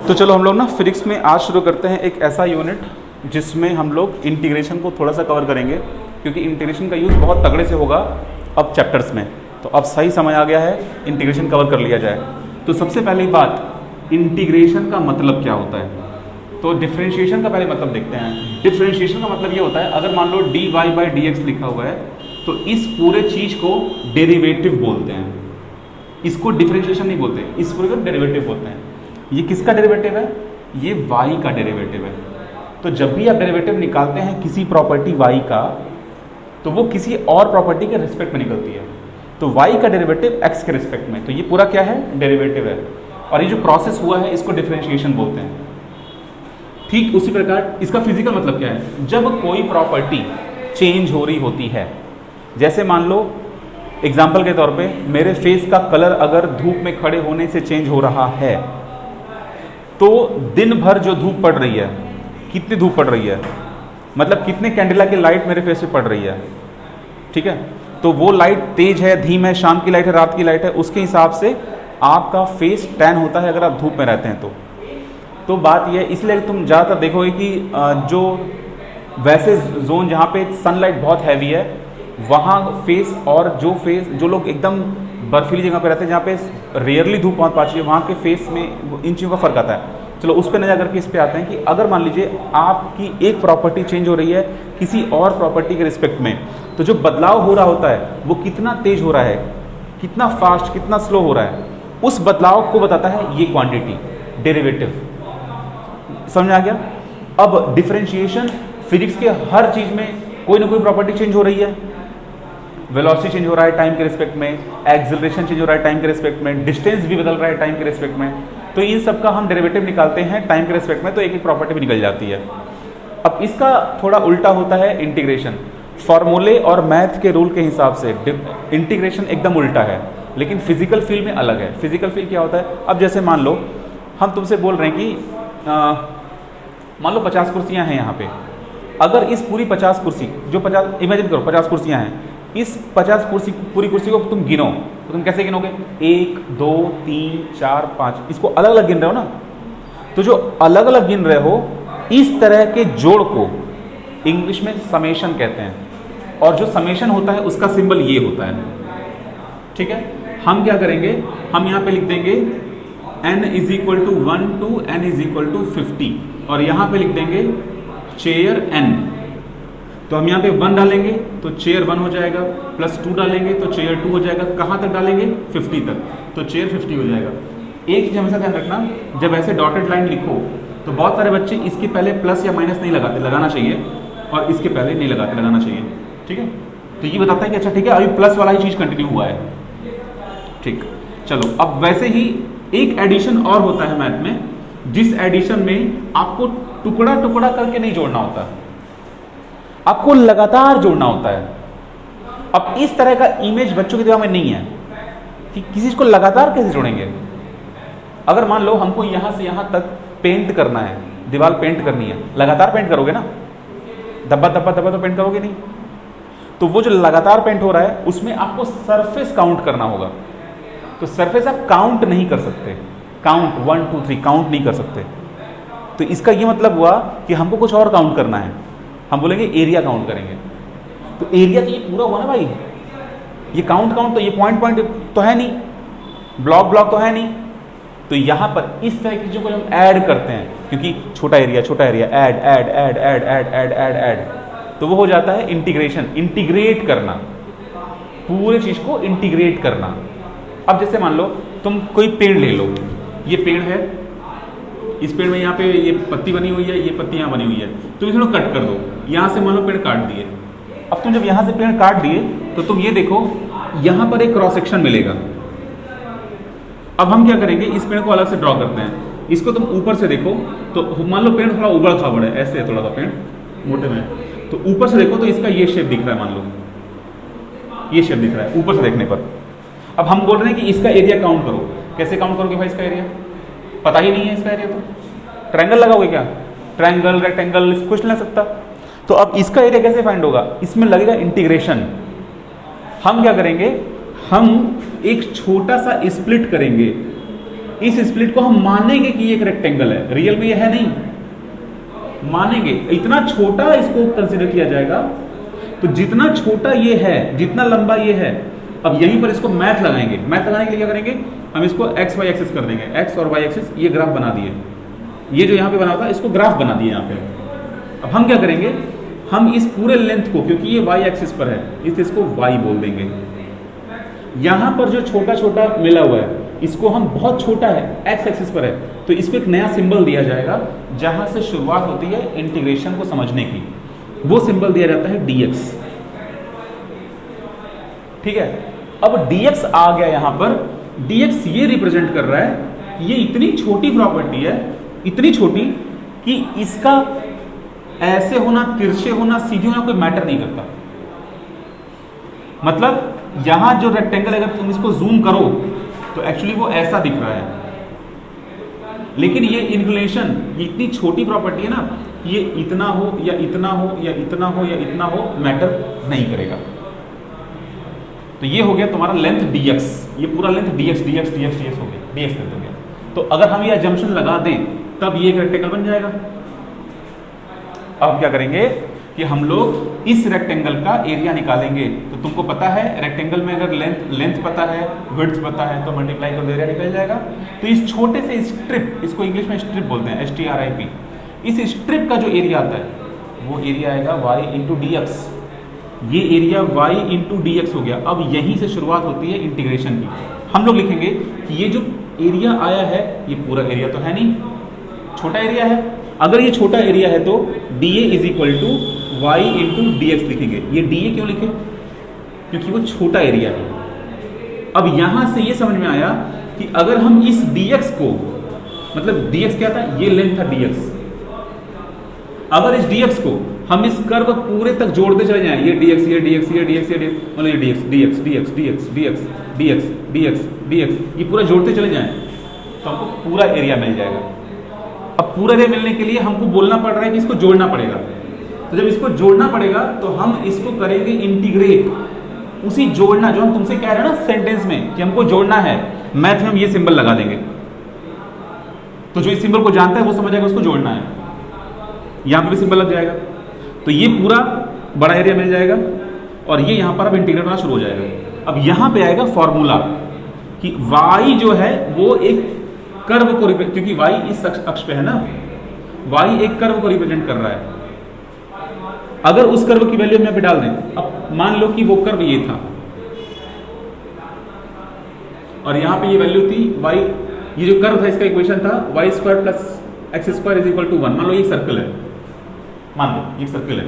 तो चलो हम लोग ना फिजिक्स में आज शुरू करते हैं एक ऐसा यूनिट जिसमें हम लोग इंटीग्रेशन को थोड़ा सा कवर करेंगे, क्योंकि इंटीग्रेशन का यूज़ बहुत तगड़े से होगा अब चैप्टर्स में। तो अब सही समय आ गया है इंटीग्रेशन कवर कर लिया जाए। तो सबसे पहली बात, इंटीग्रेशन का मतलब क्या होता है। तो डिफरेंशिएशन का पहले मतलब देखते हैं। डिफरेंशिएशन का मतलब ये होता है, अगर मान लो dy/dx लिखा हुआ है तो इस पूरे चीज़ को डेरिवेटिव बोलते हैं। इसको डिफरेंशिएशन नहीं बोलते, इस पूरे को डेरिवेटिव बोलते हैं। ये किसका डेरिवेटिव है? ये y का डेरिवेटिव है। तो जब भी आप डेरिवेटिव निकालते हैं किसी प्रॉपर्टी y का, तो वो किसी और प्रॉपर्टी के रिस्पेक्ट में निकलती है। तो y का डेरिवेटिव x के रिस्पेक्ट में, तो ये पूरा क्या है? डेरिवेटिव है। और ये जो प्रोसेस हुआ है इसको डिफरेंशिएशन बोलते हैं। ठीक उसी प्रकार इसका फिजिकल मतलब क्या है? जब कोई प्रॉपर्टी चेंज हो रही होती है, जैसे मान लो एग्जाम्पल के तौर पे मेरे फेस का कलर अगर धूप में खड़े होने से चेंज हो रहा है, तो दिन भर जो धूप पड़ रही है, कितनी धूप पड़ रही है, मतलब कितने कैंडेला की लाइट मेरे फेस पे पड़ रही है, ठीक है, तो वो लाइट तेज है, धीम है, शाम की लाइट है, रात की लाइट है, उसके हिसाब से आपका फेस टैन होता है अगर आप धूप में रहते हैं तो बात यह है। इसलिए तुम ज़्यादातर देखोगे कि जो वैसे जोन जहाँ पे सनलाइट बहुत हैवी है, वहाँ फेस, और जो लोग एकदम बर्फीली जगह पे रहते हैं जहाँ पे रेयरली धूप पहुँच पाती है, वहाँ के फेस में इन चीज़ों का फ़र्क आता है। चलो उस पर नजर करके इस पे आते हैं कि अगर मान लीजिए आपकी एक प्रॉपर्टी चेंज हो रही है किसी और प्रॉपर्टी के रिस्पेक्ट में, तो जो बदलाव हो रहा होता है वो कितना तेज हो रहा है, कितना फास्ट, कितना स्लो हो रहा है, उस बदलाव को बताता है ये क्वांटिटी, डेरिवेटिव। समझ आ गया? अब डिफरेंशिएशन, फिजिक्स के हर चीज़ में कोई ना कोई प्रॉपर्टी चेंज हो रही है। वेलोसिटी चेंज हो रहा है टाइम के रिस्पेक्ट में, एक्सेलरेशन चेंज हो रहा है टाइम के रिस्पेक्ट में, डिस्टेंस भी बदल रहा है टाइम के रिस्पेक्ट में। तो इन सब का हम डेरिवेटिव निकालते हैं टाइम के रिस्पेक्ट में, तो एक एक प्रॉपर्टी भी निकल जाती है। अब इसका थोड़ा उल्टा होता है इंटीग्रेशन। फॉर्मूले और मैथ के रूल के हिसाब से इंटीग्रेशन एकदम उल्टा है, लेकिन फिजिकल फील्ड में अलग है। फिजिकल फील्ड क्या होता है? अब जैसे मान लो हम तुमसे बोल रहे हैं कि मान लो 50 कुर्सियाँ हैं यहाँ पे। अगर इस पूरी 50 कुर्सी, जो 50, इमेजिन करो 50 कुर्सियाँ हैं, इस 50 कुर्सी, पूरी कुर्सी को तुम गिनो, तो तुम कैसे गिनोगे? 1 2 3 4 5, इसको अलग अलग गिन रहे हो ना। तो जो अलग अलग गिन रहे हो, इस तरह के जोड़ को इंग्लिश में समेशन कहते हैं, और जो समेशन होता है उसका सिंबल ये होता है, ठीक है। हम क्या करेंगे, हम यहाँ पे लिख देंगे n = 1 to n = 50, और यहाँ पे लिख देंगे चेयर n। तो हम यहाँ पे 1 डालेंगे तो चेयर 1 हो जाएगा, +2 डालेंगे तो चेयर 2 हो जाएगा। कहाँ तक डालेंगे? 50 तक, तो चेयर 50 हो जाएगा। एक चीज़ हमेशा ध्यान रखना, जब ऐसे डॉटेड लाइन लिखो तो बहुत सारे बच्चे इसके पहले प्लस या माइनस नहीं लगाते, लगाना चाहिए, और इसके पहले नहीं लगाते, लगाना चाहिए, ठीक है। तो ये बताता है कि अच्छा ठीक है, अभी प्लस वाला ही चीज़ कंटिन्यू हुआ है, ठीक। चलो अब वैसे ही एक एडिशन और होता है मैथ में, जिस एडिशन में आपको टुकड़ा टुकड़ा करके नहीं जोड़ना होता, आपको लगातार जोड़ना होता है। अब इस तरह का इमेज बच्चों के दिमाग में नहीं है कि किसी चीज को लगातार कैसे जोड़ेंगे। अगर मान लो हमको यहां से यहां तक पेंट करना है, दीवार पेंट करनी है, लगातार पेंट करोगे ना, दब्बा दब्बा दब्बा तो पेंट करोगे नहीं। तो वो जो लगातार पेंट हो रहा है उसमें आपको सरफेस काउंट करना होगा। तो सरफेस आप काउंट नहीं कर सकते, काउंट 1 2 3 काउंट नहीं कर सकते। तो इसका ये मतलब हुआ कि हमको कुछ और काउंट करना है, हम बोलेंगे एरिया काउंट करेंगे। तो एरिया तो ये पूरा हुआ ना भाई, ये काउंट तो ये पॉइंट तो है नहीं, ब्लॉक तो है नहीं। तो यहाँ पर इस तरह की चीज़ों को हम ऐड करते हैं, क्योंकि छोटा एरिया ऐड, तो वो हो जाता है इंटीग्रेशन, इंटीग्रेट करना, पूरे चीज़ को इंटीग्रेट करना। अब जैसे मान लो तुम कोई पेड़ ले लो, ये पेड़ है, इस पेड़ में यहाँ पे ये पत्ती बनी हुई है, ये पत्ती यहाँ बनी हुई है, तुम इसको कट कर दो। यहाँ से मान लो पेड़ काट दिए। अब तुम जब यहाँ से पेड़ काट दिए तो तुम ये देखो यहाँ पर एक क्रॉस सेक्शन मिलेगा। अब हम क्या करेंगे, इस पेड़ को अलग से ड्रॉ करते हैं। इसको तुम ऊपर से देखो तो मान लो पेड़ थोड़ा उबड़ खाबड़ है, ऐसे है थोड़ा सा पेड़ मोटे में, तो ऊपर से देखो तो इसका ये शेप दिख रहा है, मान लो ये शेप दिख रहा है ऊपर से देखने पर। अब हम बोल रहे हैं कि इसका एरिया काउंट करो। कैसे काउंट करोगे भाई? इसका एरिया पता ही नहीं है, इसका एरिया तो ट्रायंगल लगाओगे क्या? ट्रायंगल, रेक्टेंगल, कुछ नहीं लग सकता। तो अब इसका एरिया कैसे फाइंड होगा? इसमें लगेगा इंटीग्रेशन। हम क्या करेंगे, हम एक छोटा सा स्प्लिट करेंगे इस स्प्लिट को हम मानेंगे कि ये एक रेक्टेंगल है, रियल में ये है नहीं, मानेंगे। इतना छोटा इसको कंसिडर किया जाएगा, तो जितना छोटा ये है, जितना लंबा ये है, अब यहीं पर इसको मैथ लगाएंगे। मैथ लगाने के लिए क्या करेंगे, हम इसको एक्स वाई एक्सिस कर देंगे, एक्स और वाई एक्सिस, ये ग्राफ बना दिए, ये जो यहाँ पे बना था इसको ग्राफ बना दिए यहाँ पे। अब हम क्या करेंगे, हम इस पूरे लेंथ को, क्योंकि ये वाई एक्सिस पर है, इसको वाई बोल देंगे। यहाँ पर जो छोटा छोटा मिला हुआ है इसको हम, बहुत छोटा है, एक्स एक्सिस पर है, तो इसको एक नया सिंबल दिया जाएगा जहां से शुरुआत होती है इंटीग्रेशन को समझने की, वो सिंबल दिया जाता है dx। ठीक है, अब dx आ गया यहां पर, dx ये रिप्रेजेंट कर रहा है, ये इतनी छोटी प्रॉपर्टी है, इतनी छोटी कि इसका ऐसे होना, तिरछे होना, सीधे होना कोई मैटर नहीं करता। मतलब यहां जो रेक्टेंगल, अगर तुम इसको जूम करो तो एक्चुअली वो ऐसा दिख रहा है, लेकिन ये इंक्लिनेशन, ये इतनी छोटी प्रॉपर्टी है ना, ये इतना हो या इतना हो या इतना हो या इतना हो, मैटर नहीं करेगा। तो ये हो गया तुम्हारा लेंथ dx, ये पूरा length dx dx dx dx हो गया, dx लेंथ हो गया। तो अगर हम ये अजम्पशन लगा दें तब ये एक रेक्टेंगल बन जाएगा। अब क्या करेंगे कि हम लोग इस रेक्टेंगल का एरिया निकालेंगे। तो तुमको पता है रेक्टेंगल में अगर लेंथ पता है, विड्थ पता है, तो मल्टीप्लाई कर एरिया निकल जाएगा। तो इस छोटे से स्ट्रिप, इसको इंग्लिश में स्ट्रिप बोलते हैं, STRIP, इस स्ट्रिप का जो एरिया आता है वो एरिया आएगा y इंटू dx। ये एरिया y इंटू dx हो गया। अब यहीं से शुरुआत होती है इंटीग्रेशन की। हम लोग लिखेंगे कि ये जो एरिया आया है, ये पूरा एरिया तो है नहीं, छोटा एरिया है। अगर ये छोटा एरिया है तो dA is equal to y into dx लिखेंगे। ये dA क्यों लिखे, क्योंकि वो छोटा एरिया है। अब यहां से ये समझ में आया कि अगर हम इस dx को, मतलब dx क्या था, ये लेंथ था dx, अगर इस dx को हम इस कर्व पूरे तक जोड़ते चले जाएं, ये dx, ये dx, ये dx, ये dx, मतलब ये dx dx dx dx dx dx dx dx, ये पूरा जोड़ते चले जाएं तो हमको पूरा एरिया मिल जाएगा। अब पूरा एरिया मिलने के लिए हमको बोलना पड़ रहा है कि इसको जोड़ना पड़ेगा। तो जब इसको जोड़ना पड़ेगा तो हम इसको करेंगे इंटीग्रेट। उसी जोड़ना जो हम तुमसे कह रहे हैं ना सेंटेंस में कि हमको जोड़ना है, मैथ में हम ये सिंबल लगा देंगे। तो जो इस सिंबल को जानता है वो समझ जाएगा उसको जोड़ना है, यहां पर भी सिंबल लग जाएगा। तो ये पूरा बड़ा एरिया मिल जाएगा और ये यहां पर अब इंटीग्रेट होना शुरू हो जाएगा। अब यहां पे आएगा फॉर्मूला कि y जो है वो एक कर्व को रिप्रेजेंट, क्योंकि y इस अक्ष पे है ना, y एक कर्व को रिप्रेजेंट कर रहा है। अगर उस कर्व की वैल्यू हम यहाँ पे डाल दें, अब मान लो कि वो कर्व ये था और यहाँ पे ये वैल्यू थी y, ये जो कर्व था इसका इक्वेशन था y square plus x square is equal to 1। मान लो ये सर्कल है, मान लो ये सर्कल है,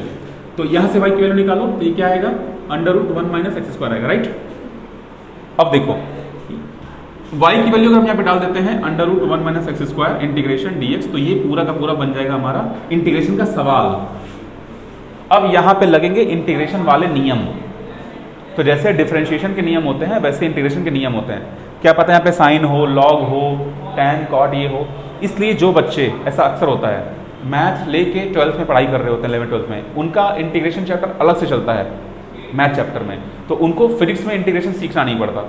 तो यहां से y की वैल्यू निकालो तो ये क्या आएगा, √1 माइनस एक्स स्क्वायर आएगा, राइट। अब देखो y की वैल्यू अगर हम यहाँ पे डाल देते हैं √1 minus x square integration dx, तो ये पूरा का पूरा बन जाएगा हमारा इंटीग्रेशन का सवाल। अब यहाँ पे लगेंगे इंटीग्रेशन वाले नियम। तो जैसे डिफरेंशिएशन के नियम होते हैं वैसे इंटीग्रेशन के नियम होते हैं। क्या पता है यहाँ पे साइन हो, लॉग हो, टैन, कॉट ये हो। इसलिए जो बच्चे, ऐसा अक्सर होता है, मैथ लेके 12th में पढ़ाई कर रहे होते हैं, 11th-12th में, उनका इंटीग्रेशन चैप्टर अलग से चलता है मैथ चैप्टर में, तो उनको फिजिक्स में इंटीग्रेशन सीखना नहीं पड़ता,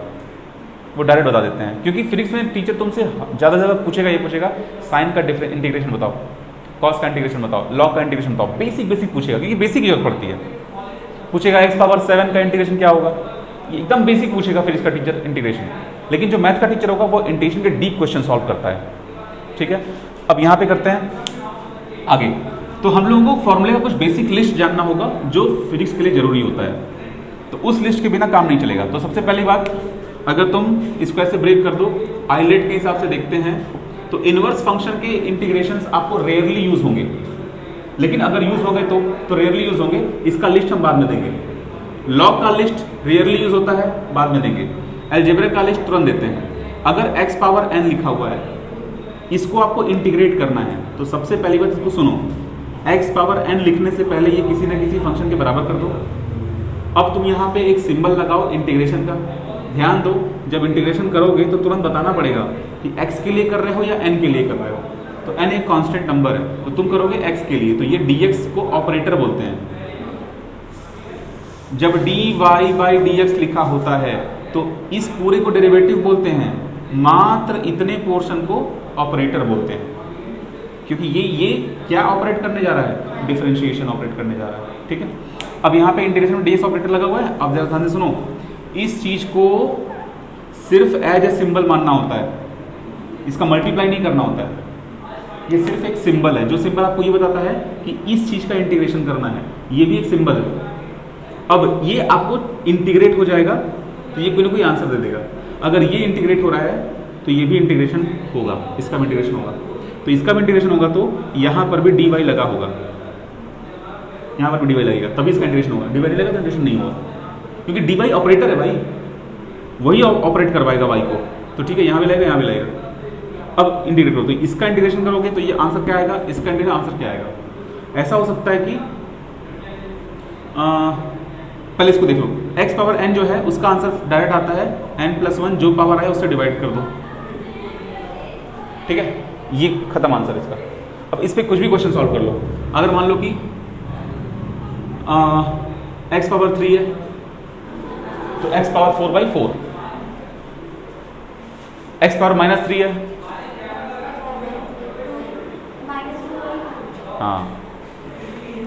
वो डायरेक्ट बता देते हैं। क्योंकि फिजिक्स में टीचर तुमसे ज़्यादा से ज़्यादा पूछेगा, ये पूछेगा साइन का इंटीग्रेशन बताओ, कॉस का इंटीग्रेशन बताओ, लॉग का इंटीग्रेशन बताओ, बेसिक पूछेगा, क्योंकि बेसिक की जरूरत पड़ती है। पूछेगा x⁻7 का इंटीग्रेशन क्या होगा, ये एकदम बेसिक पूछेगा फिजिक्स का टीचर इंटीग्रेशन। लेकिन जो मैथ का टीचर होगा वो इंटीग्रेशन के डीप क्वेश्चन सॉल्व करता है। ठीक है, अब यहाँ पे करते हैं आगे। तो हम लोगों को फॉर्मूले का कुछ बेसिक लिस्ट जानना होगा जो फिजिक्स के लिए जरूरी होता है, तो उस लिस्ट के बिना काम नहीं चलेगा। तो सबसे पहली बात, अगर तुम इसको ऐसे ब्रेक कर दो, आइलेट के हिसाब से देखते हैं तो इनवर्स फंक्शन के इंटीग्रेशंस आपको रेयरली यूज होंगे, लेकिन अगर यूज हो गए तो रेयरली यूज होंगे। इसका लिस्ट हम बाद में देंगे। लॉग का लिस्ट रेयरली यूज होता है, बाद में देंगे। अलजेब्रा का लिस्ट तुरंत देते हैं। अगर x⁻n लिखा हुआ है, इसको आपको इंटीग्रेट करना है, तो सबसे पहली बात इसको सुनो, x⁻n लिखने से पहले ये किसी न किसी फंक्शन के बराबर कर दो। अब तुम यहाँ पे एक सिंबल लगाओ इंटीग्रेशन का। ध्यान दो, जब इंटीग्रेशन करोगे तो तुरंत बताना पड़ेगा कि x के लिए कर रहे हो या n के लिए कर रहे हो। तो n एक कांस्टेंट नंबर है, तो तुम करोगे x के लिए, तो ये dx को ऑपरेटर बोलते हैं। जब dy by dx लिखा होता है तो इस पूरे को डेरिवेटिव बोलते हैं। मात्र इतने पोर्शन को ऑपरेटर बोलते हैं, क्योंकि ये क्या ऑपरेट करने जा रहा है, डिफरेंशिएशन ऑपरेट करने जा रहा है। ठीक है, अब यहाँ पे इंटीग्रेशन में डीएस ऑपरेटर लगा हुआ है। अब जरा ध्यान से सुनो, इस चीज को सिर्फ एज ए सिंबल मानना होता है, इसका मल्टीप्लाई नहीं करना होता है। ये सिर्फ एक सिंबल है, जो सिंबल आपको ये बताता है कि इस चीज का इंटीग्रेशन करना है, ये भी एक सिंबल है। अब ये आपको इंटीग्रेट हो जाएगा तो ये कोई ना कोई आंसर दे देगा। अगर ये इंटीग्रेट हो रहा है तो ये भी इंटीग्रेशन होगा, इसका भी इंटीग्रेशन होगा। तो इसका भी इंटीग्रेशन होगा तो यहाँ पर भी डी वाई लगा होगा, यहाँ पर भी डी वाई लगेगा, तभी इसका इंटीग्रेशन होगा। डी वाई लगेगा तो इंटीग्रेशन नहीं होगा, क्योंकि डी वाई ऑपरेटर है भाई, वही ऑपरेट करवाएगा वाई को। तो ठीक है, यहाँ भी लगेगा, यहाँ भी लगेगा। अब इंटीग्रेट करो तो इसका इंटीग्रेशन करोगे तो ये आंसर क्या आएगा, इसका इंटीग्रेशन आंसर क्या आएगा। ऐसा हो सकता है कि पहले इसको देख लो, x पावर n जो है उसका आंसर डायरेक्ट आता है n+1, जो पावर आया उससे डिवाइड कर दो। ठीक है, ये खत्म आंसर इसका। अब इस पे कुछ भी क्वेश्चन सॉल्व कर लो। अगर मान लो कि x पावर 3 है तो x पावर 4/4, x पावर -3 है, हाँ,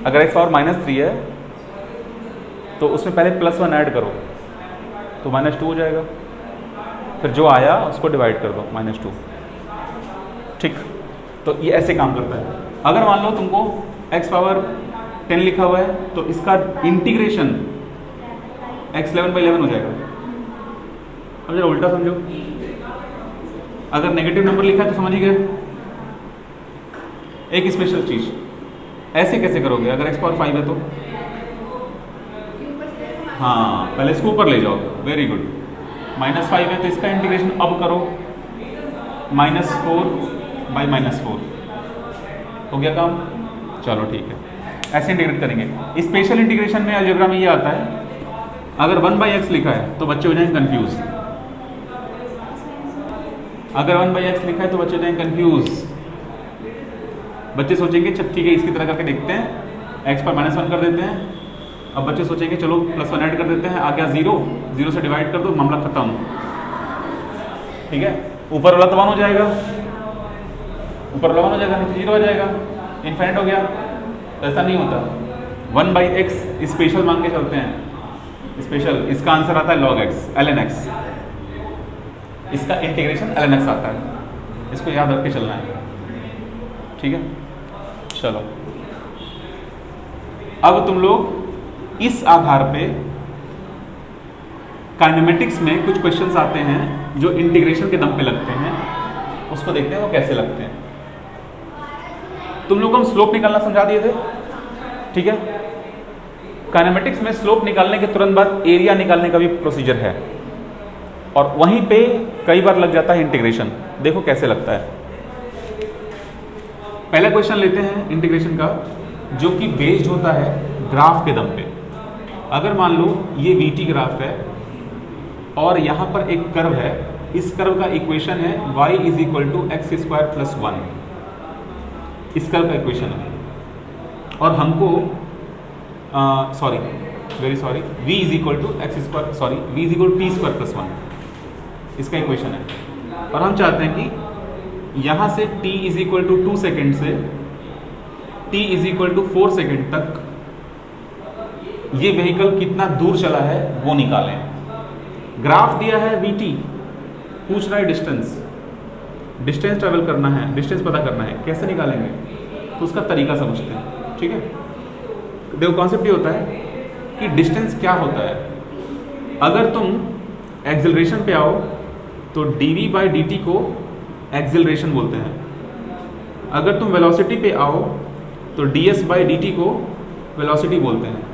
अगर x पावर -3 है तो उसमें पहले +1 ऐड करो तो -2 हो जाएगा, फिर जो आया उसको डिवाइड कर दो -2। ठीक, तो ये ऐसे काम करता है। अगर मान लो तुमको x पावर 10 लिखा हुआ है तो इसका इंटीग्रेशन x 11/11 हो जाएगा। अब जरा उल्टा समझो, अगर नेगेटिव नंबर लिखा है तो समझ ही गए। एक स्पेशल चीज, ऐसे कैसे करोगे अगर x पावर 5 है तो, हाँ, पहले इसको ऊपर ले जाओ, वेरी गुड। -5 है तो इसका इंटीग्रेशन अब करो, -4/-4 हो गया काम। चलो ठीक है, ऐसे इंटीग्रेट करेंगे। स्पेशल इंटीग्रेशन में अलजेब्रा में ये आता है, अगर 1/x लिखा है तो बच्चे हो जाएंगे कंफ्यूज, अगर 1/x लिखा है तो बच्चे हो जाएंगे कंफ्यूज। बच्चे सोचेंगे ठीक है इसकी तरह करके देखते हैं, x पर -1 कर देते हैं। अब बच्चे सोचेंगे चलो +1 ऐड कर देते हैं, आ गया 0 से डिवाइड कर दो, मामला खत्म। ठीक है, ऊपर वाला तो 1 हो जाएगा, ऊपर वाला 1 हो जाएगा, नीचे 0 हो जाएगा, इनफाइनाइट हो गया। तो ऐसा नहीं होता, 1/x स्पेशल मांग के चलते हैं। स्पेशल, इसका आंसर आता है log x, ln x, इसका इंटीग्रेशन ln x आता है, इसको याद रख के चलना है। ठीक है, चलो अब तुम लोग इस आधार पे काइनेमेटिक्स में कुछ क्वेश्चंस आते हैं जो इंटीग्रेशन के दम पे लगते हैं, उसको देखते हैं वो कैसे लगते हैं। तुम लोग को हम स्लोप निकालना समझा दिए थे, ठीक है। काइनेमेटिक्स में स्लोप निकालने के तुरंत बाद एरिया निकालने का भी प्रोसीजर है, और वहीं पे कई बार लग जाता है इंटीग्रेशन। देखो कैसे लगता है। पहला क्वेश्चन लेते हैं इंटीग्रेशन का, जो कि बेस्ड होता है ग्राफ के दम पे। अगर मान लो ये VT ग्राफ है और यहाँ पर एक कर्व है, इस कर्व का इक्वेशन है y = x² + 1, इस कर्व का इक्वेशन है। और हमको v = t² + 1 इसका इक्वेशन है। और हम चाहते हैं कि यहाँ से t = 2 सेकेंड से t = 4 सेकेंड तक ये व्हीकल कितना दूर चला है वो निकालें। ग्राफ दिया है VT, पूछ रहा है डिस्टेंस ट्रेवल करना है, डिस्टेंस पता करना है, कैसे निकालेंगे तो उसका तरीका समझते हैं। ठीक है, देखो कॉन्सेप्ट ये होता है कि डिस्टेंस क्या होता है। अगर तुम एक्सेलरेशन पे आओ तो dv/dt को एक्सेलरेशन बोलते हैं। अगर तुम वेलोसिटी पे आओ तो ds/dt को वेलोसिटी बोलते हैं।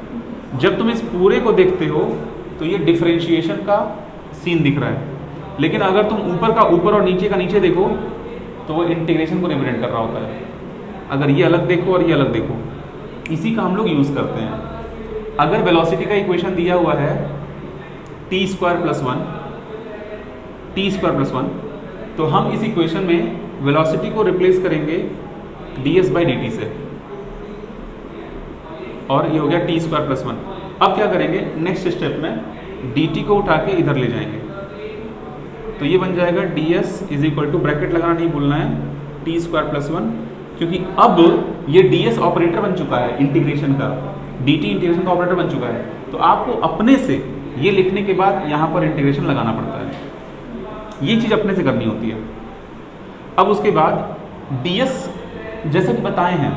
जब तुम इस पूरे को देखते हो तो ये डिफरेंशिएशन का सीन दिख रहा है, लेकिन अगर तुम ऊपर का ऊपर और नीचे का नीचे देखो तो वो इंटीग्रेशन को रिप्रेजेंट कर रहा होता है। अगर ये अलग देखो और ये अलग देखो, इसी का हम लोग यूज़ करते हैं। अगर वेलोसिटी का इक्वेशन दिया हुआ है t² + 1, तो हम इस इक्वेशन में वेलोसिटी को रिप्लेस करेंगे ds/dt से, और ये हो गया t² + 1। अब क्या करेंगे, नेक्स्ट स्टेप में dt को उठा के इधर ले जाएंगे, तो ये बन जाएगा ds is equal to, bracket लगाना नहीं भूलना है, टी स्क्वायर प्लस 1, क्योंकि अब ये ds ऑपरेटर बन चुका है इंटीग्रेशन का, dt इंटीग्रेशन का ऑपरेटर बन चुका है, तो आपको अपने से ये लिखने के बाद यहाँ पर इंटीग्रेशन लगाना पड़ता है, ये चीज़ अपने से करनी होती है। अब उसके बाद ds जैसे कि बताए हैं,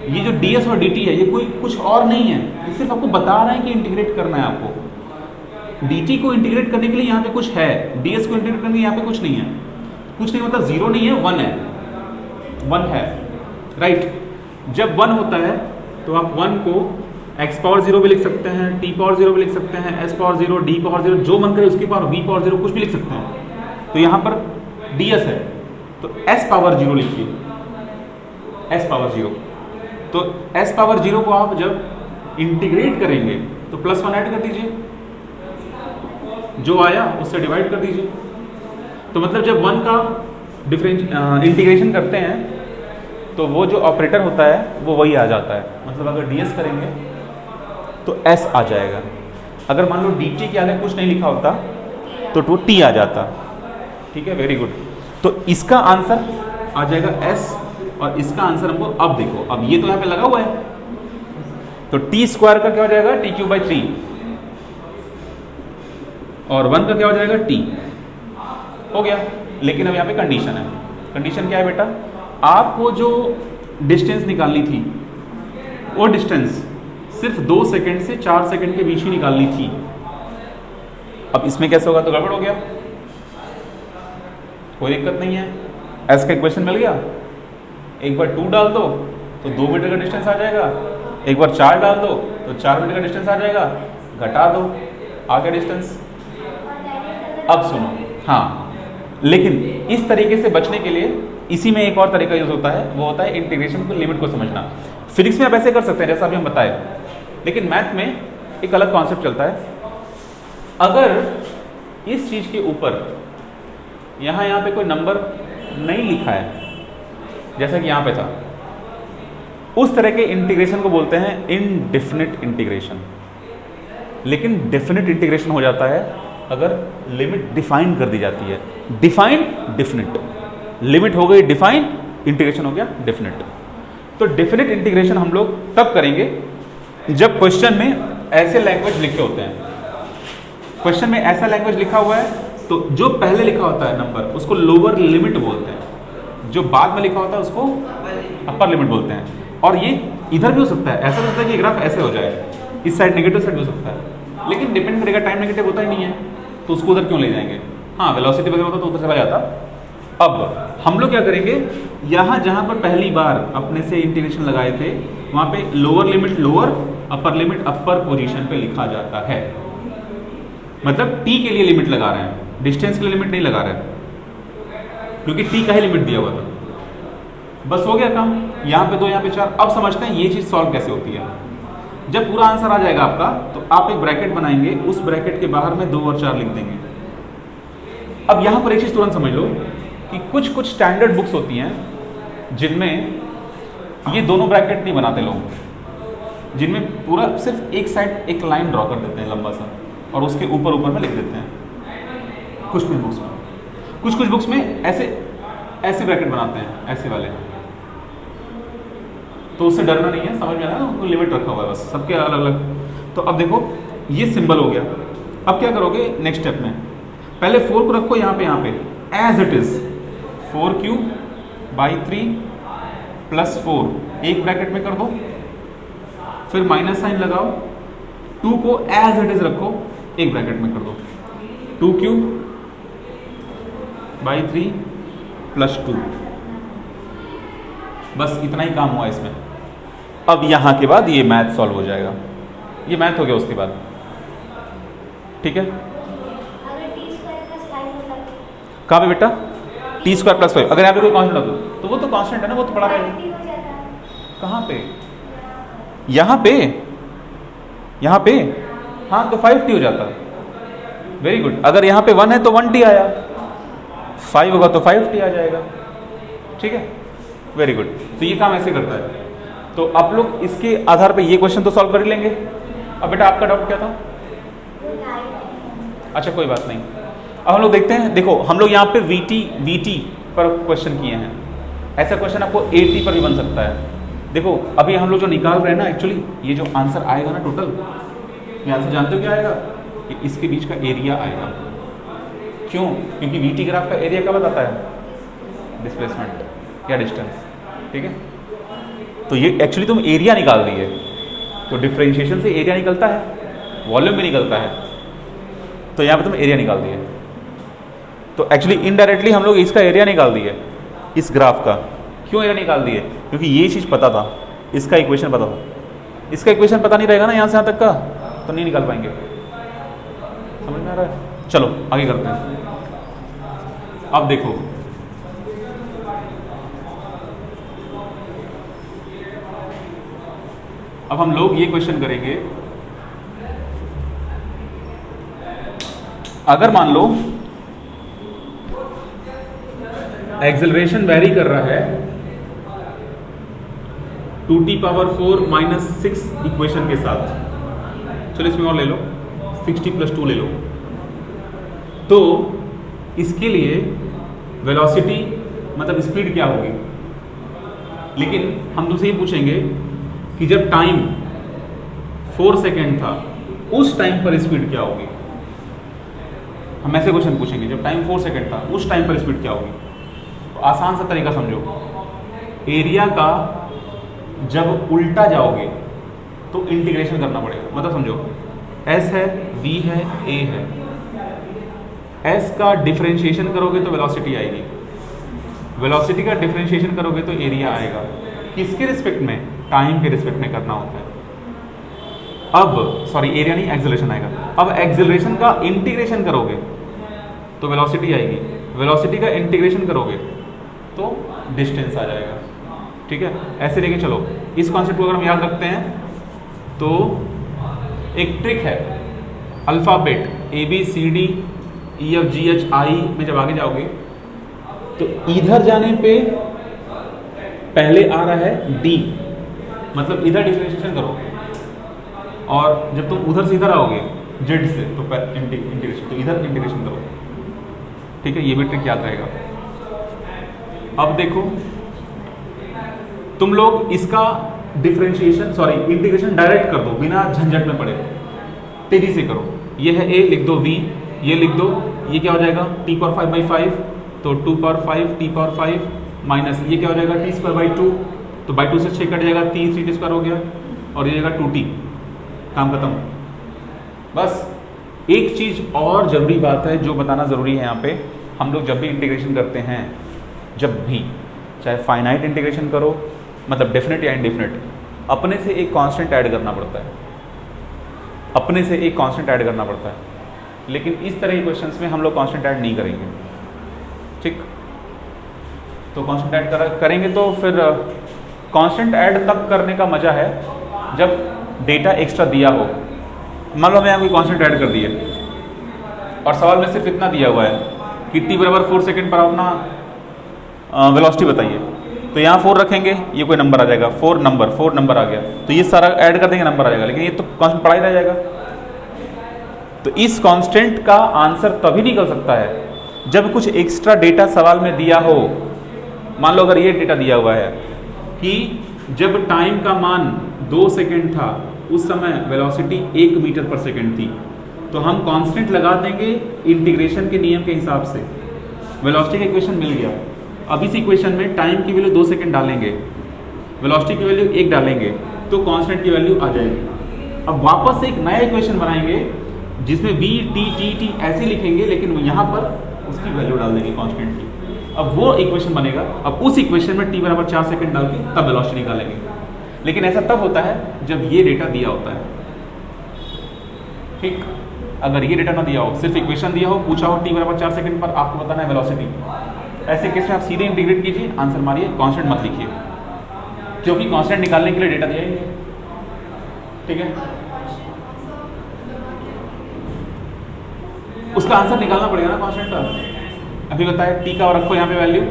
ये जो ds और dt है ये कोई कुछ और नहीं है, ये सिर्फ आपको बता रहा है कि इंटीग्रेट करना है आपको। dt को इंटीग्रेट करने के लिए यहाँ पे कुछ है, ds को इंटीग्रेट करने के लिए यहाँ पे कुछ नहीं है, कुछ नहीं मतलब जीरो नहीं है, 1 है, 1 है, राइट। जब 1 होता है तो आप 1 को x पावर 0 भी लिख सकते हैं, t पावर 0 भी लिख सकते हैं, s पावर 0, d पावर 0, जो मन करे उसकी पावर, v पावर 0 कुछ भी लिख सकते हैं। तो यहाँ पर ds है तो s पावर 0 लिखिए, s पावर 0, तो s पावर 0 को आप जब इंटीग्रेट करेंगे तो प्लस 1 ऐड कर दीजिए, जो आया उससे डिवाइड कर दीजिए। तो मतलब जब 1 का इंटीग्रेशन करते हैं तो वो जो ऑपरेटर होता है वो वही आ जाता है, मतलब अगर ds करेंगे तो s आ जाएगा, अगर मान लो dt के आगे कुछ नहीं लिखा होता तो वो t आ जाता, ठीक है, वेरी गुड। तो इसका आंसर आ जाएगा s और इसका आंसर हमको, अब देखो, अब ये तो यहाँ पे लगा हुआ है, तो टी स्क्वायर का क्या हो जाएगा, टी क्यूब बाई 3, और 1 का क्या हो जाएगा, टी, हो गया। लेकिन अब यहाँ पे कंडीशन है, कंडीशन क्या है बेटा, आपको जो डिस्टेंस निकालनी थी वो डिस्टेंस सिर्फ 2 सेकंड से 4 सेकंड के बीच ही निकालनी थी। अब इसमें कैसे होगा, तो गड़बड़ हो गया, कोई दिक्कत नहीं है, एस का इक्वेशन मिल गया, एक बार 2 डाल दो तो 2 मीटर का डिस्टेंस आ जाएगा, एक बार 4 डाल दो तो 4 मीटर का डिस्टेंस आ जाएगा, घटा दो आ गया डिस्टेंस। अब सुनो, हाँ, लेकिन इस तरीके से बचने के लिए इसी में एक और तरीका यूज होता है, वो होता है इंटीग्रेशन को लिमिट को समझना। फिजिक्स में आप ऐसे कर सकते हैं जैसा अभी हम बताए, लेकिन मैथ में एक अलग कॉन्सेप्ट चलता है। अगर इस चीज के ऊपर यहाँ पे कोई नंबर नहीं लिखा है, जैसा कि यहाँ पे था, उस तरह के इंटीग्रेशन को बोलते हैं इनडेफिनिट इंटीग्रेशन। लेकिन डेफिनिट इंटीग्रेशन हो जाता है अगर लिमिट डिफाइन कर दी जाती है, डिफाइन डेफिनिट, लिमिट हो गई डिफाइन, इंटीग्रेशन हो गया डेफिनिट। तो डेफिनिट इंटीग्रेशन हम लोग तब करेंगे जब क्वेश्चन में ऐसे लैंग्वेज लिखे होते हैं, क्वेश्चन में ऐसा लैंग्वेज लिखा हुआ है तो जो पहले लिखा होता है नंबर उसको लोअर लिमिट बोलते हैं, जो बाद में लिखा होता है उसको अपर लिमिट बोलते हैं। और ये इधर भी हो सकता है, ऐसा हो सकता है कि ग्राफ ऐसे हो जाए, इस साइड नेगेटिव साइड हो सकता है, लेकिन डिपेंड करेगा, टाइम नेगेटिव होता ही नहीं है तो उसको उधर क्यों ले जाएंगे। हाँ, वेलोसिटी वगैरह होता तो उधर चला जाता। अब हम लोग क्या करेंगे, यहाँ जहाँ पर पहली बार अपने से इंटीग्रेशन लगाए थे वहाँ पे lower limit lower, upper limit upper position पे लिखा जाता है, मतलब टी के लिए लिमिट लगा रहे हैं, डिस्टेंस के लिए लिमिट नहीं लगा रहे हैं, क्योंकि टी का ही लिमिट दिया हुआ था। बस हो गया काम, यहाँ पे 2 यहाँ पे 4। अब समझते हैं ये चीज़ सॉल्व कैसे होती है। जब पूरा आंसर आ जाएगा आपका तो आप एक ब्रैकेट बनाएंगे, उस ब्रैकेट के बाहर में 2 और 4 लिख देंगे। अब यहाँ पर एक चीज़ तुरंत समझ लो कि कुछ स्टैंडर्ड बुक्स होती हैं जिनमें ये दोनों ब्रैकेट नहीं बनाते लोग, जिनमें पूरा सिर्फ एक साइड एक लाइन ड्रॉ कर देते हैं लंबा सा और उसके ऊपर में लिख देते हैं। कुछ बुक्स में, कुछ बुक्स में ऐसे ब्रैकेट बनाते हैं, ऐसे वाले, तो उससे डरना नहीं है, समझ में आया ना, उनको लिमिट रखा हुआ है बस, सबके अलग अलग। तो अब देखो ये सिंबल हो गया, अब क्या करोगे नेक्स्ट स्टेप में, पहले 4 को रखो यहाँ पे as it is, 4 cube by 3 plus 4 एक ब्रैकेट में कर दो, फिर माइनस साइन लगाओ, 2 को एज इट इज रखो, एक ब्रैकेट में कर दो, 2 क्यूब बाई 3 प्लस 2, बस इतना ही काम हुआ इसमें। अब यहाँ के बाद ये मैथ सॉल्व हो जाएगा, ये मैथ हो गया उसके बाद, ठीक है। कहाँ पे बेटा, टी स्क्वायर प्लस 5, अगर यहाँ पे कोई कांस्टेंट हो तो वो तो कांस्टेंट है ना, वो तो पढ़ा है। कहाँ पे, यहाँ पे, हाँ तो 5t हो जाता है, वेरी गुड। अगर यहाँ पे 1 है तो 1t आया, 5 होगा तो 5t आ जाएगा, ठीक है, वेरी गुड। तो ये काम ऐसे करता है। तो आप लोग इसके आधार पे ये क्वेश्चन तो सॉल्व कर ही लेंगे। अब बेटा आपका डाउट क्या था? अच्छा कोई बात नहीं, अब हम लोग देखते हैं, देखो हम लोग यहाँ पे वीटी पर क्वेश्चन किए हैं, ऐसा क्वेश्चन आपको 80 पर भी बन सकता है। देखो अभी हम लोग जो निकाल रहे हैं ना, एक्चुअली ये जो आंसर आएगा ना टोटल, ये आंसर जानते हो क्या आएगा, कि इसके बीच का एरिया आएगा। क्यों? क्योंकि वीटी ग्राफ का एरिया क्या बताता है, डिस्प्लेसमेंट या डिस्टेंस, ठीक है। तो ये एक्चुअली तुम एरिया निकाल दिए, तो डिफरेंशिएशन से एरिया निकलता है, वॉल्यूम भी निकलता है, तो यहाँ पे तुम एरिया निकाल दिए। तो एक्चुअली इनडायरेक्टली हम लोग इसका एरिया निकाल दिए, इस ग्राफ का। क्यों एरिया निकाल दिए? क्योंकि ये चीज़ पता था, इसका इक्वेशन पता था। इसका इक्वेशन पता नहीं रहेगा ना यहाँ से यहाँ तक का, तो नहीं निकाल पाएंगे। समझ में आ रहा है? चलो आगे करते हैं। अब देखो अब हम लोग ये क्वेश्चन करेंगे, अगर मान लो एक्सेलरेशन वेरी कर रहा है 2t⁴ - 6 इक्वेशन के साथ, चलो इसमें और ले लो 60 + 2 ले लो, तो इसके लिए वेलोसिटी मतलब स्पीड क्या होगी। लेकिन हम तुमसे ये पूछेंगे कि जब टाइम 4 सेकेंड था उस टाइम पर स्पीड क्या होगी। हम ऐसे क्वेश्चन पूछेंगे, जब टाइम 4 सेकेंड था उस टाइम पर स्पीड क्या होगी। तो आसान सा तरीका समझो, एरिया का जब उल्टा जाओगे तो इंटीग्रेशन करना पड़ेगा। मतलब समझो S है, V है, A है, S का डिफरेंशिएशन करोगे तो वेलोसिटी आएगी, वेलोसिटी का डिफरेंशिएशन करोगे तो एरिया आएगा। किसके रिस्पेक्ट में? टाइम के रिस्पेक्ट में करना होता है। अब सॉरी एरिया नहीं, एक्सेलरेशन आएगा। अब एक्सेलरेशन का इंटीग्रेशन करोगे तो वेलोसिटी आएगी, वेलोसिटी का इंटीग्रेशन करोगे तो डिस्टेंस आ जाएगा। ठीक है, ऐसे लेके चलो। इस कॉन्सेप्ट को अगर हम याद रखते हैं तो एक ट्रिक है, अल्फ़ाबेट ABCDEFGHI में जब आगे जाओगे तो इधर जाने पे पहले आ रहा है D, मतलब इधर डिफरेंशिएशन करो, और जब तुम उधर से इधर आओगे Z से तो इंटीग्रेशन, तो इधर इंटीग्रेशन करो। ठीक है, ये भी ट्रिक याद रहेगा। अब देखो तुम लोग इसका डिफरेंशिएशन इंटीग्रेशन डायरेक्ट कर दो बिना झंझट में पड़े, तेजी से करो। ये है A, लिख दो V, ये लिख दो, ये क्या हो जाएगा t⁵/5, तो 2⁵ t⁵ माइनस ये क्या हो जाएगा t²/2, तो बाई 2 से 6 कट जाएगा, 3t² हो गया, और ये जाएगा 2t, काम खत्म। बस एक चीज़ और ज़रूरी बात है जो बताना ज़रूरी है यहाँ पे, हम लोग जब भी इंटीग्रेशन करते हैं, जब भी चाहे फाइनाइट इंटीग्रेशन करो, मतलब डेफिनेट या इनडेफिनेट, अपने से एक कांस्टेंट ऐड करना पड़ता है, अपने से एक कांस्टेंट ऐड करना पड़ता है। लेकिन इस तरह के क्वेश्चंस में हम लोग कांस्टेंट ऐड नहीं करेंगे। ठीक, तो कांस्टेंट ऐड करेंगे तो फिर कांस्टेंट ऐड तब करने का मज़ा है जब डेटा एक्स्ट्रा दिया हो। मान लो मैं यहाँ कोई कांस्टेंट ऐड कर दिए और सवाल में सिर्फ इतना दिया हुआ है कि t = 4 सेकेंड पर अपना वेलोसिटी बताइए, तो यहाँ 4 रखेंगे, ये कोई नंबर आ जाएगा, 4 नंबर आ गया, तो ये सारा ऐड कर देंगे, नंबर आ जाएगा, लेकिन ये तो कांस्टेंट पड़ा ही रह जाएगा। तो इस कांस्टेंट का आंसर तभी निकल सकता है जब कुछ एक्स्ट्रा डेटा सवाल में दिया हो। मान लो अगर ये डेटा दिया हुआ है कि जब टाइम का मान 2 सेकेंड था उस समय वेलोसिटी 1 मीटर पर सेकेंड थी, तो हम कांस्टेंट लगा देंगे इंटीग्रेशन के नियम के हिसाब से। वेलोसिटी का इक्वेशन मिल गया, अब इस इक्वेशन में टाइम की वैल्यू 2 सेकेंड डालेंगे, वेलोसिटी की वैल्यू 1 डालेंगे, तो कांस्टेंट की वैल्यू आ जाएगी। अब वापस से एक नया इक्वेशन बनाएंगे जिसमें v t ऐसे लिखेंगे, लेकिन यहाँ पर उसकी वैल्यू डाल देंगे कांस्टेंट की। अब वो इक्वेशन बनेगा, अब उस इक्वेशन में t = 4 सेकेंड डाल के तब वेलोसिटी निकालेंगे। लेकिन ऐसा तब होता है जब ये डेटा दिया होता है। ठीक, अगर ये डेटा ना दिया हो, सिर्फ इक्वेशन दिया हो, पूछा हो t = 4 सेकेंड पर आपको बताना है वेलोसिटी, ऐसे केस में आप सीधे इंटीग्रेट कीजिए, आंसर मारिए, कांस्टेंट मत लिखिए, क्योंकि कांस्टेंट निकालने के लिए डेटा दिया ही नहीं है। ठीक है, उसका आंसर निकालना पड़ेगा ना कांस्टेंट का। अभी बताया t का रखो यहाँ पे वैल्यू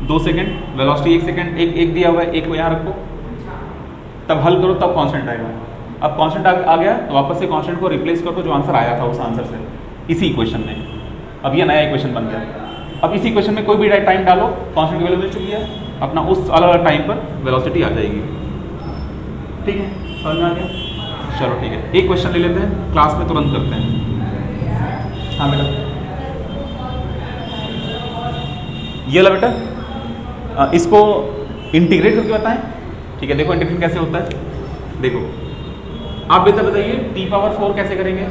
2 सेकेंड, वेलोसिटी 1 सेकेंड, एक दिया हुआ है, एक को यहाँ रखो, तब हल करो, तब कांस्टेंट आएगा। अब कांस्टेंट आ गया तो वापस से कांस्टेंट को रिप्लेस करो, जो आंसर आया था उस आंसर से इसी इक्वेशन में। अब ये नया इक्वेशन बन गया। अब इसी इक्वेशन में कोई भी टाइम डालो, कांस्टेंट की वैल्यू मिल चुकी है, अपना उस अलग अलग टाइम पर वेलोसिटी आ जाएगी। ठीक है, समझ में आ गया? चलो ठीक है, एक क्वेश्चन ले लेते हैं, क्लास में तुरंत करते हैं। हाँ बेटा, ये ला बेटा, इसको इंटीग्रेट करके बताएं। ठीक है, देखो इंटीग्रेशन कैसे होता है। देखो आप बेटा बताइए t⁴ कैसे करेंगे?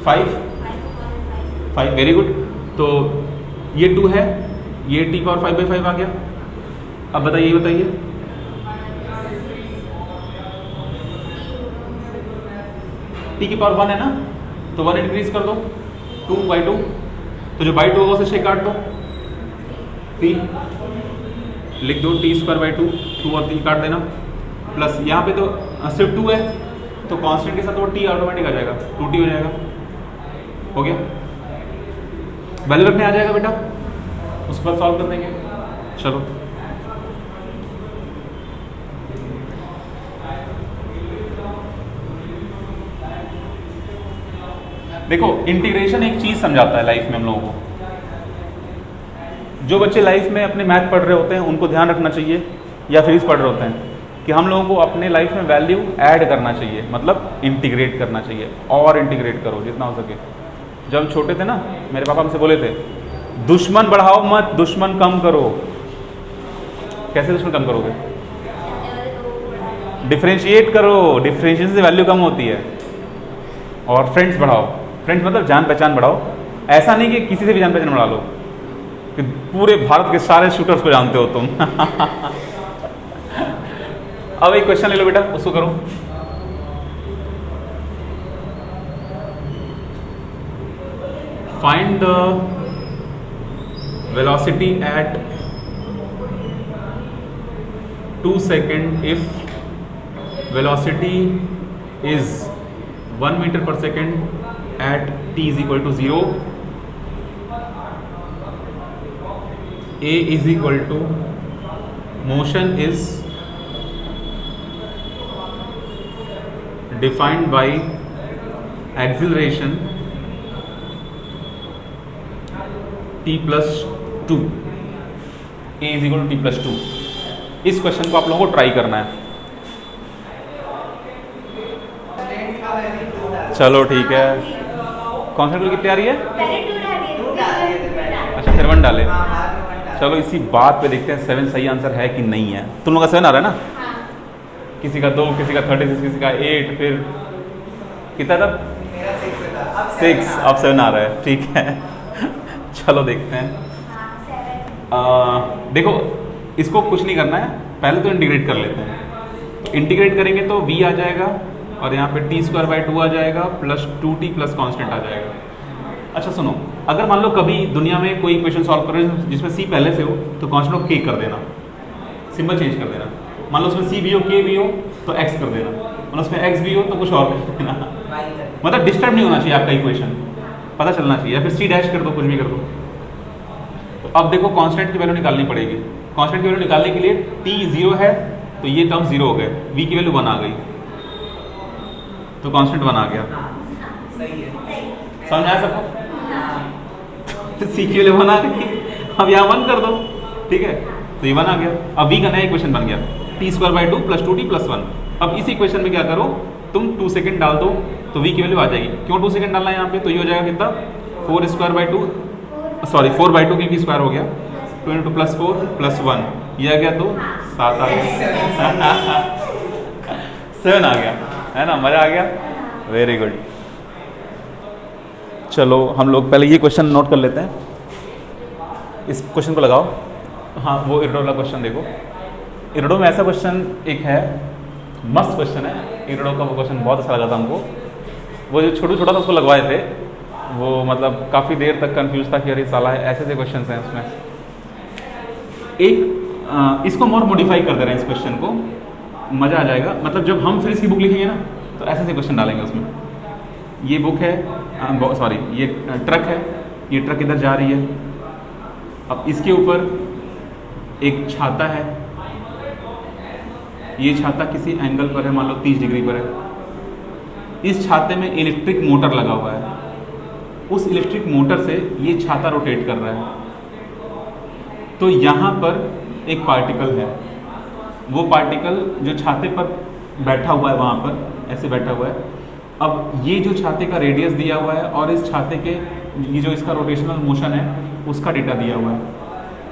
5, वेरी गुड। तो ये 2 है, ये t⁵/5 आ गया। अब बताइए, बताइए t की पावर 1 है ना, तो 1 इंक्रीज कर दो, 2/2। तो जो बाई 2 होगा उसे 6 काट दो, 3 लिख दो, t²/2, 2 और 3 काट देना, प्लस यहाँ पे तो सिर्फ 2 है, तो कांस्टेंट के साथ वो t ऑटोमेटिक आ जाएगा, 2t हो जाएगा। हो गया, वैल्यू रखने आ जाएगा बेटा, उस पर सॉल्व कर देंगे। चलो देखो, इंटीग्रेशन एक चीज समझाता है लाइफ में हम लोगों को। जो बच्चे लाइफ में अपने मैथ पढ़ रहे होते हैं उनको ध्यान रखना चाहिए, या फिजिक्स पढ़ रहे होते हैं, कि हम लोगों को अपने लाइफ में वैल्यू ऐड करना चाहिए, मतलब इंटीग्रेट करना चाहिए, और इंटीग्रेट करो जितना हो सके। जब हम छोटे थे ना, मेरे पापा हमसे बोले थे, दुश्मन बढ़ाओ मत, दुश्मन कम करो। कैसे दुश्मन कम करोगे? डिफरेंशिएट करो, डिफरेंशिएशन से वैल्यू कम होती है। और फ्रेंड्स बढ़ाओ, फ्रेंड्स मतलब जान पहचान बढ़ाओ। ऐसा नहीं कि किसी से भी जान पहचान बढ़ा लो कि पूरे भारत के सारे शूटर्स को जानते हो तुम। अब एक क्वेश्चन ले लो बेटा, उसको करो। Find the velocity at 2 second if velocity is 1 metre per second at t is equal to 0, a is equal to motion is defined by acceleration t+2, a is equal to t+2। इस question को आप लोगों को try करना है। चलो ठीक है, कौन सा कितनी आ रही है? अच्छा 7 डाले। चलो इसी बात पे देखते हैं 7 सही आंसर है कि नहीं है। तुम लोग का 7 आ रहा है ना? किसी का 2, किसी का 36, किसी का 8, फिर कितना था? 6, अब 7 आ रहा है। ठीक है, चलो देखते हैं। देखो इसको कुछ नहीं करना है, पहले तो इंटीग्रेट कर लेते हैं। इंटीग्रेट करेंगे तो v आ जाएगा, और यहाँ पे t²/2 आ जाएगा, प्लस 2t प्लस कांस्टेंट आ जाएगा। अच्छा सुनो, अगर मान लो कभी दुनिया में कोई इक्वेशन सॉल्व कर रहे हो जिसमें c पहले से हो, तो कांस्टेंट को k कर देना, सिंबल चेंज कर देना। मान लो उसमें c भी हो, k भी हो, तो x कर देना। मान लो उसमें x भी हो तो कुछ और कर देना। मतलब डिस्टर्ब नहीं होना चाहिए आपका इक्वेशन, पता चलना चाहिए, या फिर c डैश कर दो, कुछ भी कर दो। तो अब देखो कांस्टेंट की वैल्यू निकालनी पड़ेगी। कांस्टेंट की वैल्यू निकालने के लिए t 0 है, तो ये टर्म 0 हो गए, v की वैल्यू 1 आ गई, तो कांस्टेंट 1 आ गया। समझ आया सबको? तो c की वैल्यू 1 आ गई, अब यहाँ 1 कर दो, ठीक है, तो ये 1 आ गया। अब v का नया इक्वेशन बन गया, t² प्लस 2t प्लस 1। अब इस इक्वेशन में क्या करो, तुम 2 सेकेंड डाल दो, तो v की वैल्यू आ जाएगी। क्यों 2 सेकेंड डालना है यहाँ पे? तो ये हो जाएगा कितना, 4/2 क्योंकि स्क्वायर हो गया, 2 × प्लस 4 प्लस 1, ये आ गया, तो 7 आ गया। 7 आ गया, है ना? मजा आ गया, वेरी गुड। चलो हम लोग पहले ये क्वेश्चन नोट कर लेते हैं। इस क्वेश्चन को लगाओ। हाँ, वो इरडो वाला क्वेश्चन देखो। इरडो में ऐसा क्वेश्चन एक है, मस्त क्वेश्चन है इरडो का। वो क्वेश्चन बहुत अच्छा लगा था हमको। वो जो छोटा था उसको लगवाए थे, वो मतलब काफ़ी देर तक कंफ्यूज था कि अरे साला है, ऐसे क्वेश्चन हैं उसमें। एक इसको और मॉडिफाई कर दे रहे हैं इस क्वेश्चन को, मज़ा आ जाएगा। मतलब जब हम फिर इसकी बुक लिखेंगे ना, तो ऐसे क्वेश्चन डालेंगे उसमें। ये बुक है, सॉरी ये ट्रक है, ये ट्रक इधर जा रही है। अब इसके ऊपर एक छाता है, ये छाता किसी एंगल पर है, मान लो 30 डिग्री पर है। इस छाते में इलेक्ट्रिक मोटर लगा हुआ है, उस इलेक्ट्रिक मोटर से ये छाता रोटेट कर रहा है। तो यहाँ पर एक पार्टिकल है, वो पार्टिकल जो छाते पर बैठा हुआ है, वहाँ पर ऐसे बैठा हुआ है। अब ये जो छाते का रेडियस दिया हुआ है और इस छाते के ये जो इसका रोटेशनल मोशन है उसका डेटा दिया हुआ है।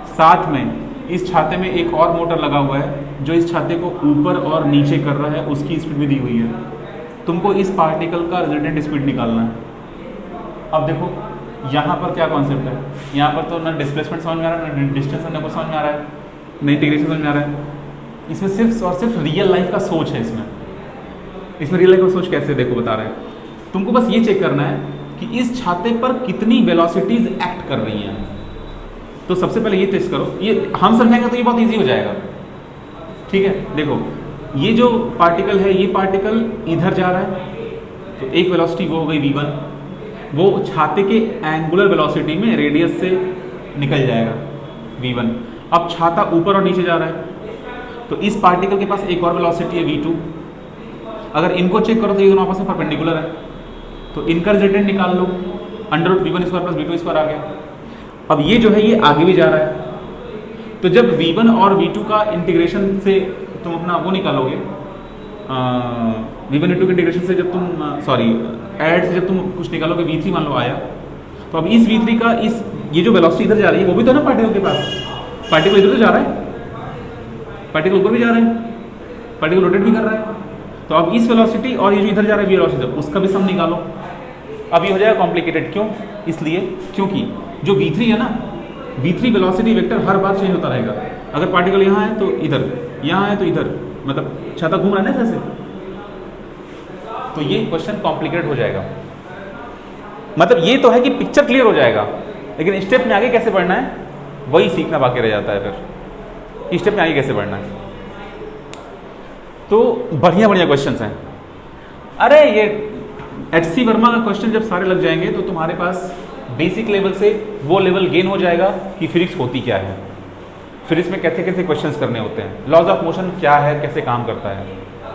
साथ में इस छाते में एक और मोटर लगा हुआ है जो इस छाते को ऊपर और नीचे कर रहा है, उसकी स्पीड भी दी हुई है। तुमको इस पार्टिकल का रिजल्टेंट स्पीड निकालना है। अब देखो यहाँ पर क्या कॉन्सेप्ट है, यहाँ पर तो ना डिस्प्लेसमेंट समझ में आ रहा है, ना डिस्टेंस समझ में आ रहा है, ना इंटीग्रेशन समझ में आ रहा है। इसमें सिर्फ और सिर्फ रियल लाइफ का सोच है। इसमें रियल लाइफ का सोच कैसे देखो बता रहे हैं। तुमको बस ये चेक करना है कि इस छाते पर कितनी वेलोसिटीज एक्ट कर रही हैं। तो सबसे पहले ये टेस्ट करो, ये हम समझेंगे तो ये बहुत इजी हो जाएगा। ठीक है, देखो ये जो पार्टिकल है, ये पार्टिकल इधर जा रहा है, तो एक वेलोसिटी वो हो गई v1, वो छाते के एंगुलर वेलोसिटी में रेडियस से निकल जाएगा v1। अब छाता ऊपर और नीचे जा रहा है, तो इस पार्टिकल के पास एक और वेलोसिटी है v2। अगर इनको चेक करो तो ये दोनों आपस में परपेंडिकुलर है, तो इनका रिजल्टेंट निकाल लो, √v1² + v2² आ गया। अब ये जो है ये आगे भी जा रहा है, तो जब v1 और v2 का इंटीग्रेशन से तुम अपना वो निकालोगे, v1 v2 के इंटीग्रेशन से जब तुम ऐड से जब तुम कुछ निकालोगे, v3 मान लो आया, तो अब इस v3 का इस ये जो वेलोसिटी इधर जा रही है वो भी तो ना पार्टिकल के पास, पार्टिकल इधर तो जा रहा है, पार्टिकल ऊपर भी जा रहा है, पार्टिकल रोटेट भी कर रहा है। तो अब इस वेलोसिटी और ये जो इधर जा रहा है वेलोसिटी, उसका भी सम निकालो। अब ये हो जाएगा कॉम्प्लिकेटेड। क्यों? इसलिए क्योंकि जो v3 है ना, v3 वेलोसिटी वेक्टर हर बार चेंज होता रहेगा। अगर पार्टिकल यहाँ है तो इधर, यहाँ है तो इधर, मतलब छाता घूम रहा है ना जैसे, तो ये क्वेश्चन कॉम्प्लिकेटेड हो जाएगा। मतलब ये तो है कि पिक्चर क्लियर हो जाएगा, लेकिन स्टेप में आगे कैसे बढ़ना है वही सीखना बाकी रह जाता है। फिर स्टेप में आगे कैसे बढ़ना है, तो बढ़िया बढ़िया क्वेश्चंस हैं। अरे ये HC वर्मा का क्वेश्चन जब सारे लग जाएंगे तो तुम्हारे पास बेसिक लेवल से वो लेवल गेन हो जाएगा कि फिजिक्स होती क्या है, फिजिक्स में कैसे कैसे क्वेश्चंस करने होते हैं, लॉज ऑफ मोशन क्या है, कैसे काम करता है,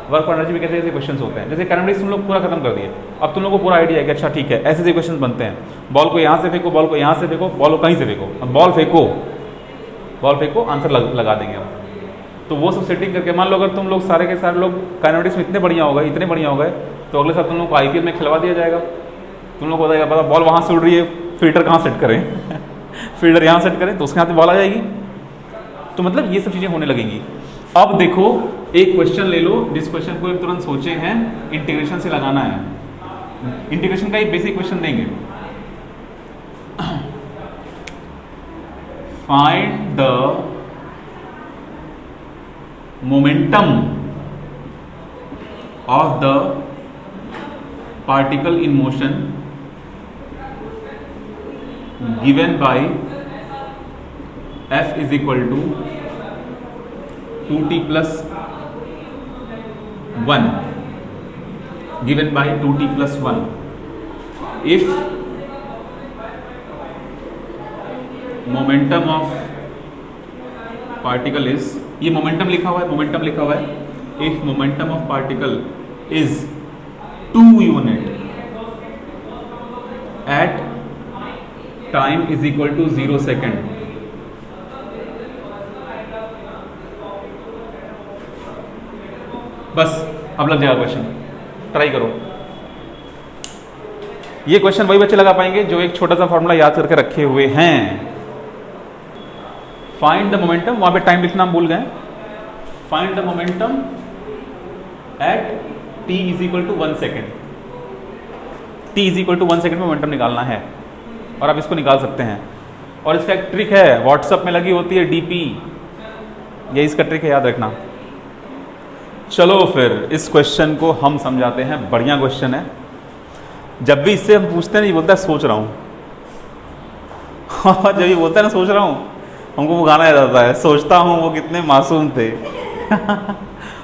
वर्क और एनर्जी में कैसे कैसे क्वेश्चंस होते हैं। जैसे काइनेमेटिक्स तुम लोग पूरा खत्म कर दिए, अब तुम लोग को पूरा आइडिया है कि अच्छा ठीक है ऐसे ऐसे क्वेश्चन बनते हैं। बॉल को यहाँ से फेंको, बॉल को यहाँ से फेंको, बॉल को कहीं से फेंको, अब बॉल फेंको आंसर लगा देंगे हम। तो वो सब सेटिंग करके, मान लो अगर तुम लोग सारे के सारे लोग काइनेमेटिक्स में इतने बढ़िया हो गए, तो अगले साल तुम लोग को IPL में खिलवा दिया जाएगा। तुम लोग को बताएगा पता बॉल वहाँ से उड़ रही है, फील्डर कहाँ सेट करें फील्डर यहाँ सेट करें तो उसके हाथ में बॉल आ जाएगी। तो मतलब ये सब चीज़ें होने लगेंगी। अब देखो एक क्वेश्चन ले लो, जिस क्वेश्चन को तुरंत सोचे हैं, इंटीग्रेशन से लगाना है। इंटीग्रेशन का एक बेसिक क्वेश्चन देंगे, find the momentum of the particle in motion given by F = 2t + 1 given by 2t + 1 if momentum of particle is, ये मोमेंटम लिखा हुआ है, if momentum of particle is 2 unit at time = 0 second, बस अब लग जाएगा question. Try करो। ये क्वेश्चन वही बच्चे लगा पाएंगे जो एक छोटा सा फॉर्मूला याद करके रखे हुए हैं। फाइंड द मोमेंटम, वहां पे टाइम लिखना हम भूल गए। Find the momentum at t = 1 second. t = 1 second में मोमेंटम निकालना है, और आप इसको निकाल सकते हैं। और इसका एक ट्रिक है, व्हाट्सएप में लगी होती है DP, ये इसका ट्रिक है, याद रखना। चलो फिर इस क्वेश्चन को हम समझाते हैं। बढ़िया क्वेश्चन है। जब भी इससे हम पूछते हैं, ये बोलता है सोच रहा हूँ जब ये बोलता है ना सोच रहा हूँ, हमको वो गाना याद आता है, सोचता हूँ वो कितने मासूम थे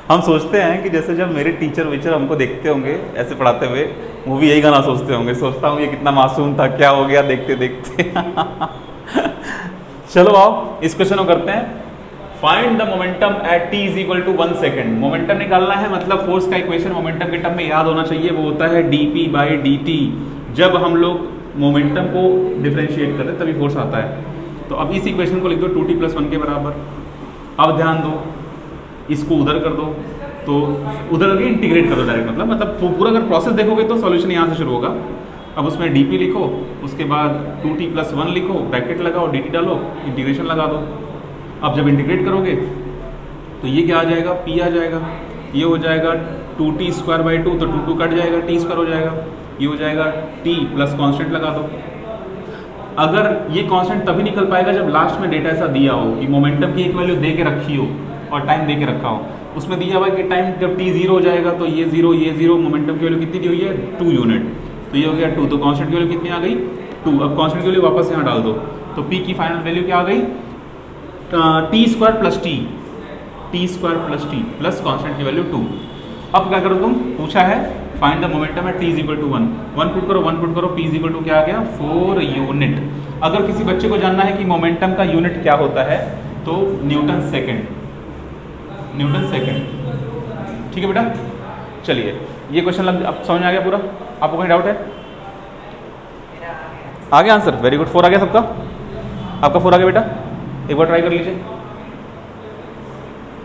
हम सोचते हैं कि जैसे जब मेरे टीचर वीचर हमको देखते होंगे ऐसे पढ़ाते हुए, वो भी यही गाना सोचते होंगे, सोचता हूँ ये कितना मासूम था, क्या हो गया देखते देखते चलो आओ इस क्वेश्चन को करते हैं। Find the momentum at t = 1 second. Momentum निकालना है, मतलब फोर्स का इक्वेशन मोमेंटम के टर्म में याद होना चाहिए, वो होता है dp/dt। जब हम लोग मोमेंटम को डिफरेंशिएट करते तभी फोर्स आता है। तो अब इस इक्वेशन को लिख दो 2t+1 के बराबर। अब ध्यान दो, इसको उधर कर दो, तो उधर करके इंटीग्रेट कर दो डायरेक्ट, मतलब पूरा अगर प्रोसेस देखोगे तो सॉल्यूशन यहाँ से शुरू होगा। अब उसमें dp लिखो, उसके बाद 2t+1 लिखो, ब्रैकेट लगाओ, dt डालो, इंटीग्रेशन लगा दो। अब जब इंटीग्रेट करोगे तो ये क्या आ जाएगा, p आ जाएगा, ये हो जाएगा 2t²/2, तो 2 कट जाएगा, t² हो जाएगा, ये हो जाएगा t प्लस कॉन्स्टेंट लगा दो। अगर ये कांस्टेंट तभी निकल पाएगा जब लास्ट में डेटा ऐसा दिया हो कि मोमेंटम की एक वैल्यू दे के रखी हो और टाइम दे के रखा हो। उसमें दिया हुआ है कि टाइम जब t 0 हो जाएगा तो ये 0, मोमेंटम की वैल्यू कितनी दी हुई है 2 यूनिट, तो ये हो गया 2, तो कांस्टेंट की वैल्यू कितनी आ गई 2। अब कांस्टेंट की वैल्यू वापस यहाँ डाल दो, तो p की फाइनल वैल्यू क्या आ गई t² प्लस कांस्टेंट की वैल्यू 2। अब क्या करो तुम, पूछा है find the momentum at t = 1, 1 put करो, p = क्या आ गया 4 यूनिट। अगर किसी बच्चे को जानना है कि मोमेंटम का यूनिट क्या होता है तो न्यूटन सेकेंड, ठीक है बेटा। चलिए ये क्वेश्चन अब समझ में आ गया पूरा, आपको कोई डाउट है? आ गया आंसर, वेरी गुड, 4 आ गया सबका, आपका 4 आ गया बेटा, एक बार ट्राई कर लीजिए।